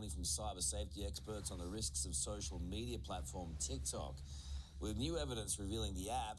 warning from cyber safety experts on the risks of social media platform TikTok, with new evidence revealing the app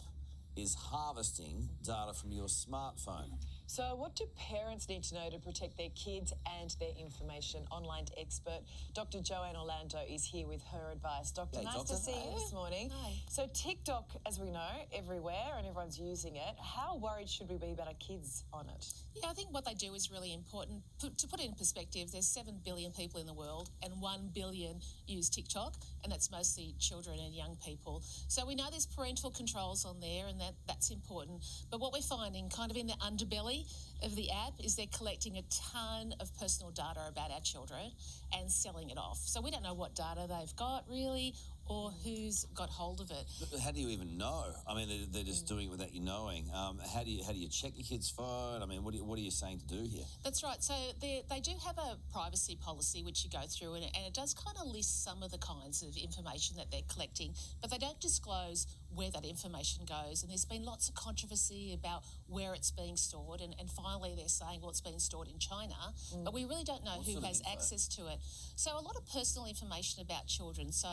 is harvesting data from your smartphone. So what do parents need to know to protect their kids and their information? Online expert Dr. Joanne Orlando is here with her advice. Doctor, Hey, nice Doctor. to see you this morning. Hi. So TikTok, as we know, everywhere and everyone's using it. How worried should we be about our kids on it? Yeah, I think what they do is really important. To put it in perspective, there's 7 billion people in the world and 1 billion use TikTok, and that's mostly children and young people. So we know there's parental controls on there, and that's important. But what we're finding kind of in the underbelly of the app is they're collecting a ton of personal data about our children and selling it off. So we don't know what data they've got really or who's got hold of it. But how do you even know? I mean, they're just doing it without you knowing. How do you check your kid's phone? I mean, what are you saying to do here? That's right. So they do have a privacy policy which you go through, and it does kind of list some of the kinds of information that they're collecting, but they don't disclose where that information goes. And there's been lots of controversy about where it's being stored, and finally they're saying, well, it's being stored in China, but we really don't know who has access to it. So a lot of personal information about children. So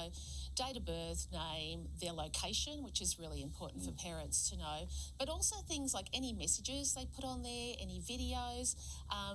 date of birth, name, their location, which is really important for parents to know, but also things like any messages they put on there, any videos.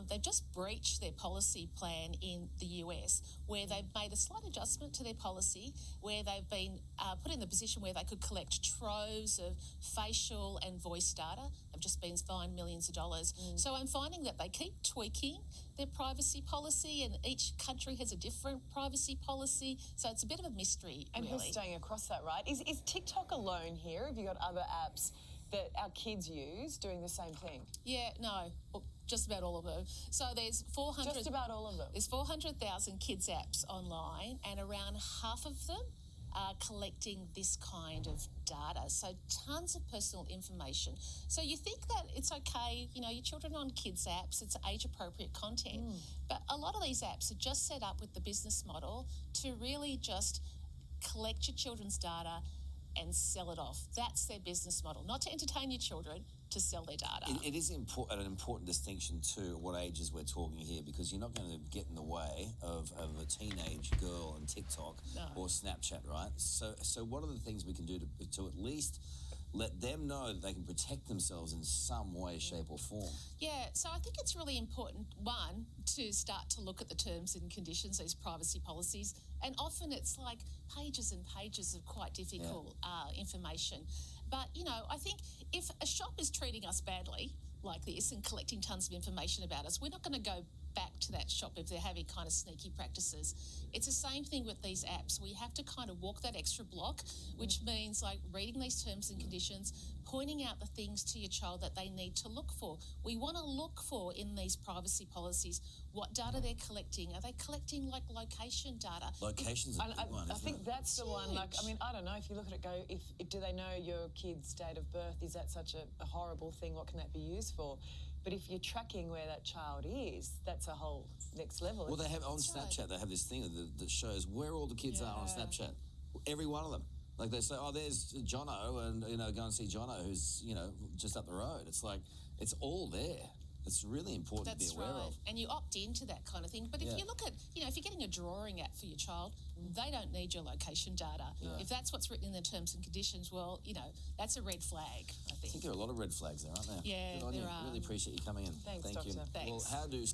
They've just breached their policy plan in the US, where they've made a slight adjustment to their policy, where they've been put in the position where they could collect troves of facial and voice data. They've just been fined millions of dollars. So I'm finding that they keep tweaking their privacy policy, and each country has a different privacy policy. So it's a bit of a mystery, And really. who's staying across that, right? Is TikTok alone here? Have you got other apps that our kids use doing the same thing? Yeah, no, well, just about all of them. So there's 400... Just about all of them? There's 400,000 kids apps online, and around half of them are collecting this kind of data. So tons of personal information. So you think that it's okay, you know, your children on kids apps, it's age-appropriate content. But a lot of these apps are just set up with the business model to really just collect your children's data and sell it off. That's their business model, not to entertain your children, to sell their data. It is an important distinction too, what ages we're talking here, because you're not going to get in the way of a teenage girl on TikTok or Snapchat, right? So what are the things we can do to at least let them know that they can protect themselves in some way, shape or form? Yeah, so I think it's really important, one, to start to look at the terms and conditions, these privacy policies, and often it's like pages and pages of quite difficult information. But, you know, I think if a shop is treating us badly like this and collecting tons of information about us, we're not going to go back to that shop if they're having kind of sneaky practices. It's the same thing with these apps. We have to kind of walk that extra block, which means like reading these terms and conditions, pointing out the things to your child that they need to look for. We want to look for in these privacy policies what data they're collecting. Are they collecting like location data? Location's a big one, I isn't think it? that's the one, like, I mean, I don't know, if you look at it, go, if do they know your kid's date of birth? Is that such a horrible thing? What can that be used for? But if you're tracking where that child is, that's a whole next level. Well, they have on Snapchat, they have this thing that shows where all the kids are on Snapchat. Every one of them. Like they say, oh, there's Jono, and, you know, go and see Jono, who's, you know, just up the road. It's like, it's all there. It's really important to be aware of. And you opt into that kind of thing. But if you look at, you know, if you're getting a drawing app for your child, they don't need your location data. If that's what's written in the terms and conditions, well, you know, that's a red flag, I think. I think there are a lot of red flags there, aren't there? Yeah, Good on there you. are. Really appreciate you coming in. Thanks, Thank you. Doctor. Thanks. Well, how do